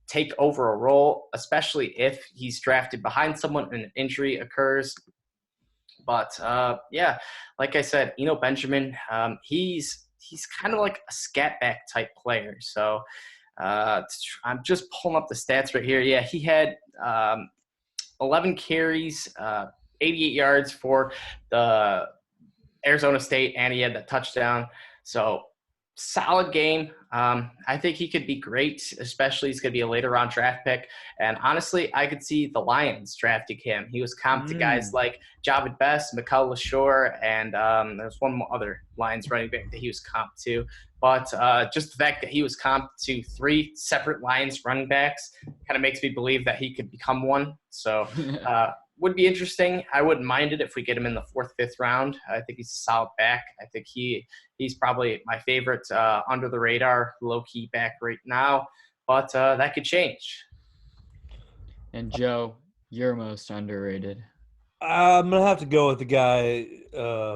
take over a role, especially if he's drafted behind someone and an injury occurs. But like I said, Benjamin, he's kind of like a scat back type player. So I'm just pulling up the stats right here. Yeah, he had 11 carries, 88 yards for the Arizona State, and he had the touchdown. So solid game. I think he could be great, especially he's going to be a later round draft pick. And honestly, I could see the Lions drafting him. He was comped to guys like Javid Best, Mikal LaShore, and there's one more other Lions running back that he was comped to. But just the fact that he was comped to 3 separate Lions running backs kind of makes me believe that he could become one. So would be interesting. I wouldn't mind it if we get him in the 4th, 5th round. I think he's a solid back. I think he's probably my favorite under the radar, low-key back right now. But that could change. And Joe, you're most underrated. I'm gonna have to go with the guy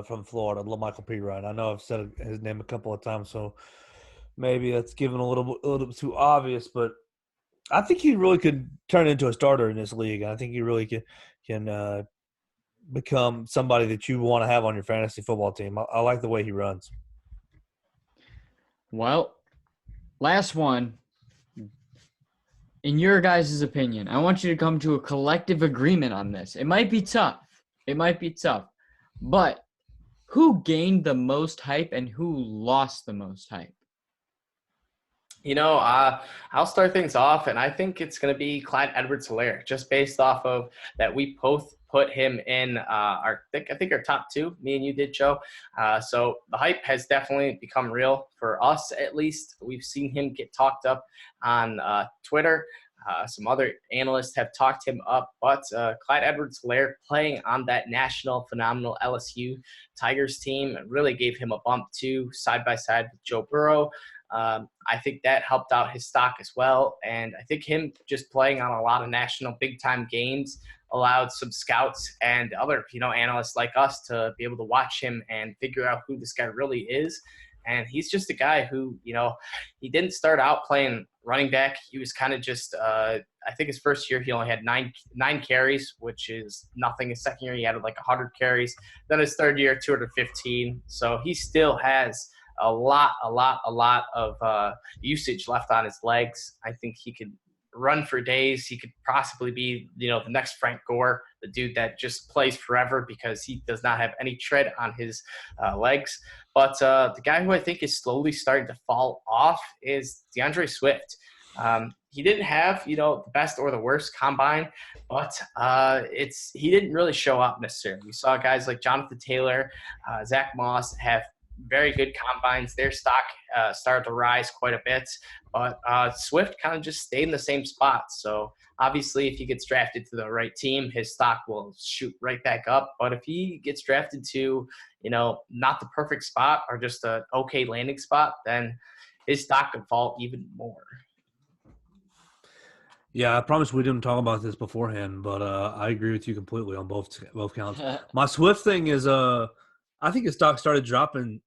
from Florida, Michael P. Ryan. I know I've said his name a couple of times, so maybe that's given a little bit too obvious, but I think he really could turn into a starter in this league. I think he really can become somebody that you want to have on your fantasy football team. I like the way he runs. Well, last one. In your guys' opinion, I want you to come to a collective agreement on this. It might be tough. But who gained the most hype and who lost the most hype? I'll start things off, and I think it's going to be Clyde Edwards-Helaire, just based off of that we both put him in I think our top 2. Me and you did, Joe. So the hype has definitely become real for us, at least. We've seen him get talked up on Twitter. Some other analysts have talked him up, but Clyde Edwards-Helaire playing on that national phenomenal LSU Tigers team really gave him a bump too, side by side with Joe Burrow. I think that helped out his stock as well. And I think him just playing on a lot of national big-time games allowed some scouts and other, analysts like us to be able to watch him and figure out who this guy really is. And he's just a guy who, he didn't start out playing running back. He was kind of just, I think his first year he only had nine carries, which is nothing. His second year he had like 100 carries. Then his third year, 215. So he still has a lot of usage left on his legs. I think he could run for days. He could possibly be, the next Frank Gore, the dude that just plays forever because he does not have any tread on his legs. But the guy who I think is slowly starting to fall off is DeAndre Swift. He didn't have, the best or the worst combine, but he didn't really show up necessarily. We saw guys like Jonathan Taylor, Zach Moss have very good combines. Their stock started to rise quite a bit, but Swift kind of just stayed in the same spot. So obviously if he gets drafted to the right team, his stock will shoot right back up. But if he gets drafted to, not the perfect spot or just an okay landing spot, then his stock could fall even more. Yeah, I promise we didn't talk about this beforehand, but I agree with you completely on both counts. My Swift thing is I think his stock started dropping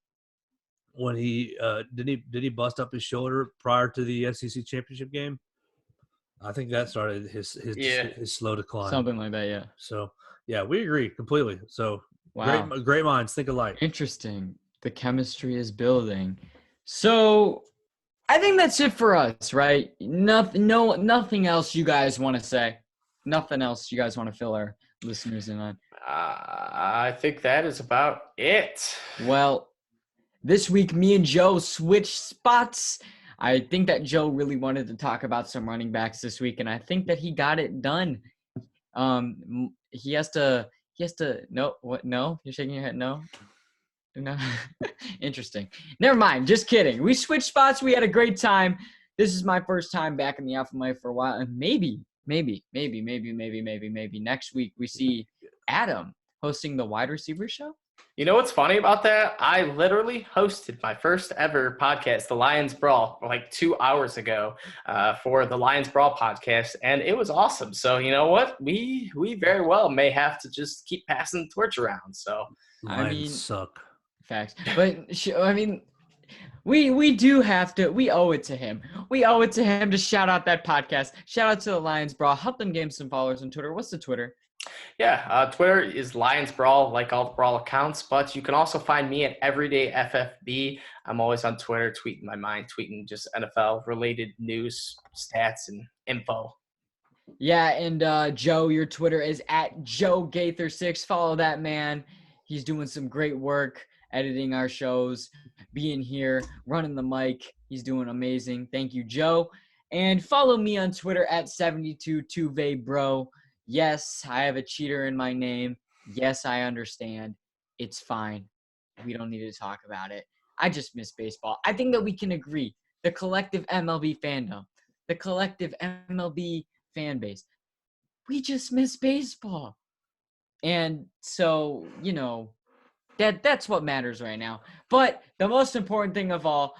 when he did he bust up his shoulder prior to the SEC championship game. I think that started his slow decline. Something like that, yeah. So yeah, we agree completely. So wow. great minds think alike. Interesting. The chemistry is building. So I think that's it for us, right? Nothing else you guys want to say? Nothing else you guys want to fill our listeners in on? I think that is about it. Well, this week me and Joe switched spots. I think that Joe really wanted to talk about some running backs this week, and I think that he got it done. He has to no, what? No, you're shaking your head. No. Interesting. Never mind. Just kidding. We switched spots. We had a great time. This is my first time back in the Alpha Mike for a while, and maybe next week we see Adam hosting the wide receiver show. You know what's funny about that? I literally hosted my first ever podcast, The Lions Brawl, like 2 hours ago for the Lions Brawl podcast, and it was awesome. So you know what? We very well may have to just keep passing the torch around. So Lions suck. Facts. But I mean, we do have to. We owe it to him. We owe it to him to shout out that podcast. Shout out to the Lions Brawl. Help them gain some followers on Twitter. What's the Twitter? Yeah, Twitter is Lions Brawl, like all the Brawl accounts, but you can also find me at Everyday FFB. I'm always on Twitter, tweeting my mind, tweeting just NFL-related news, stats, and info. Yeah, and Joe, your Twitter is at JoeGaither6. Follow that man. He's doing some great work editing our shows, being here, running the mic. He's doing amazing. Thank you, Joe. And follow me on Twitter at 72tuveybro. Yes, I have a cheater in my name. Yes, I understand. It's fine. We don't need to talk about it. I just miss baseball. I think that we can agree. The collective MLB fandom, the collective MLB fan base, we just miss baseball. And so, that's what matters right now. But the most important thing of all,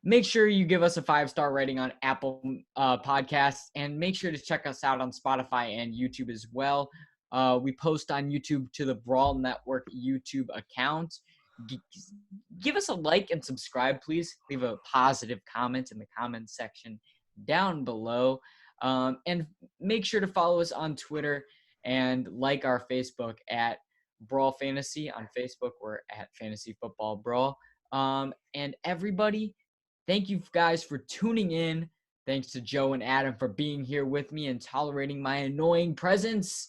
make sure you give us a 5-star rating on Apple Podcasts, and make sure to check us out on Spotify and YouTube as well. We post on YouTube to the Brawl Network YouTube account. Give us a like and subscribe, please. Leave a positive comment in the comments section down below. And make sure to follow us on Twitter and like our Facebook at Brawl Fantasy. On Facebook, we're at Fantasy Football Brawl. And everybody, thank you guys for tuning in. Thanks to Joe and Adam for being here with me and tolerating my annoying presence.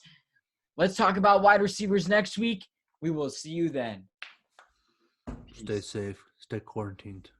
Let's talk about wide receivers next week. We will see you then. Stay safe. Stay quarantined.